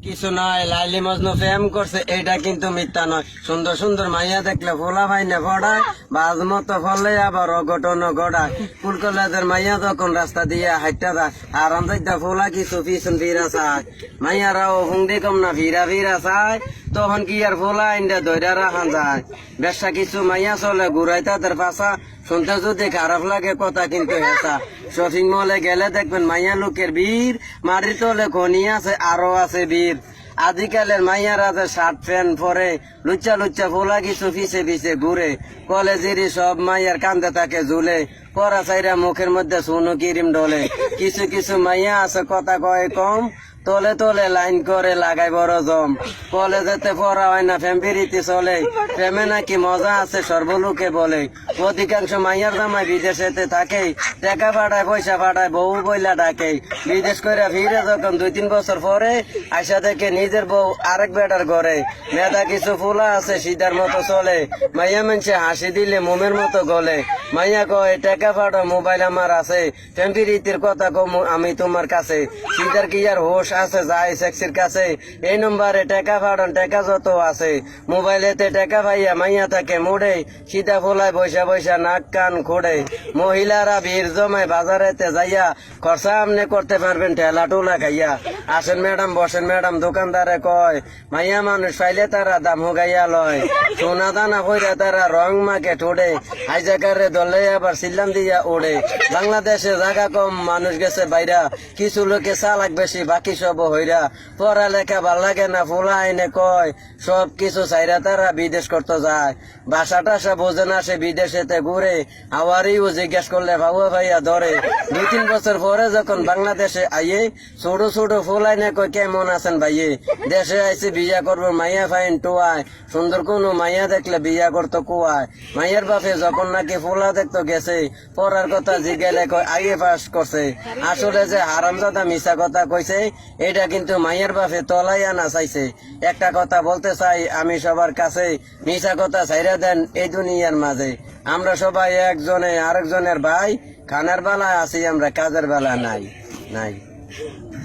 কিছু নয়, লাইলি মজনু প্রেম করছে এটা কিন্তু মিথ্যা নয়। সুন্দর সুন্দর মাইয়া দেখলে ফোলা ভাই না ফড়ায়, বাজ মতো ফলে আবার অঘটন গড়ায়। ফুল কলেজের মাইয়া যখন রাস্তা দিয়ে হাইটা যায়, আর আমরা ফোলা কিছু পিছন ফিরা চায়। মাইয়ারাও হুংদি কম না ফিরা ফিরা চায়, তখন কি আর ফোলা ইন্ডা ধৈর্য রাখা যায়। ব্যবসা কিছু মাইয়া চলে ঘুরাই তাদের পাশা, শুনতে যদি খারাপ লাগে কথা কিন্তু হেসা। শপিং মলে গেলে দেখবেন মাইয়া লোকের ভিড়, মাটির তলে খনি আছে আরো আছে বীর। আজকালের মাইয়ারা যে শার্ট প্যান্ট পরে, লুচ্চা লুচ্চা ফোলা কিছু পিছে পিছে ঘুরে। কলেজেরই সব মাইয়ার কান্দে থাকে ঝুলে, পরা চাইরা মুখের মধ্যে শুনো কিরিম ডলে। কিছু কিছু মাইয়া আছে কথা কয় কম, তলে তলে লাইন করে লাগাই বড় জম। কলেজেতে পড়া হয় না ফ্যামিলিতে চলে, প্রেমে নাকি মজা আছে সর্বলোকে বলে। অধিকাংশ মাইয়ার জামাই বিদেশেতে থাকে, টাকা পাঠায় পয়সা পাঠায় বউ বইলা ডাকে। বিদেশ করে ফিরে যখন 2-3 বছর পরে আইসা দেখে নিজের বউ আরেক বেটার ঘরে। মেধা কিছু ফুলা আছে সিধার মতো চলে, মাইয়া মানুষে হাসি দিলে মোমের মতো গলে। মাইয়া কয় টাকা পাঠাও মোবাইল আমার আছে, ফ্যামিলির কথা কম আমি তোমার কাছে। সিধার কি আর হোশ আছে যায় সেক্সির কাছে, এই নম্বরে টাকা পাঠান টাকা যত আছে। মোবাইলেতে টাকা পাইয়া মাইয়া থাকে মুড়ে, সিধা ফোলায় বৈশা বৈশা নাক কান খোড়ে। মহিলারা ভিড় জমায় বাজারেতে যাইয়া, খরচা আমনে করতে পারবেন ঠেলা টোলা খাইয়া। আসেন ম্যাডাম বসেন ম্যাডাম দোকানদারে কয়, মাইয়া মানুষ পাইলে তারা দাম হোগাইয়া লয়। সোনা দানা কইরা তারা রং মাকে ঠোড়ে, হাইজাকারে দলে আবার সিল্লাম দিয়া ওড়ে। বাংলাদেশে জায়গা কম মানুষ গেছে বাইরা, কিছু লোকে চালাক বেশি বাকি সব হইরা। পড়ালেখা ভাল লাগে না ফোলা আইনে কয়, সব কিছু চাইরা তারা বিদেশ করতে যায়। ভাষা টাষা বোঝে না সে বিদেশেতে ঘুরে, আওয়ারিও জিজ্ঞেস করলে ভাবুয়া ভাইয়া ধরে। 2-3 বছর পরে যখন বাংলাদেশে আইয়ে, ছোট ছোট ফোলাই না কয় কেমন আছেন ভাইয়ে। দেশে আইসি বিয়া করবো মাইয়া ফাইন টোয়ায়, সুন্দর কোনো মাইয়া দেখলে বিয়া করতো কুয়ায়। মাইয়ার বাপে যখন নাকি ফোলা দেখতো গেছে, পড়ার কথা জিজ্ঞালে কয় আগে পাস করছে। আসলে যে হারামজাদা মিশা কথা কইছে, এটা কিন্তু মাইয়ার বাপে তলাই আনা চাইছে। একটা কথা বলতে চাই আমি সবার কাছে, মিশা কথা ছাইরা দেন এই দুনিয়ার মাঝে। আমরা সবাই একজনে আরেকজনের ভাই, খানার বেলায় আছি আমরা কাজের বেলা নাই।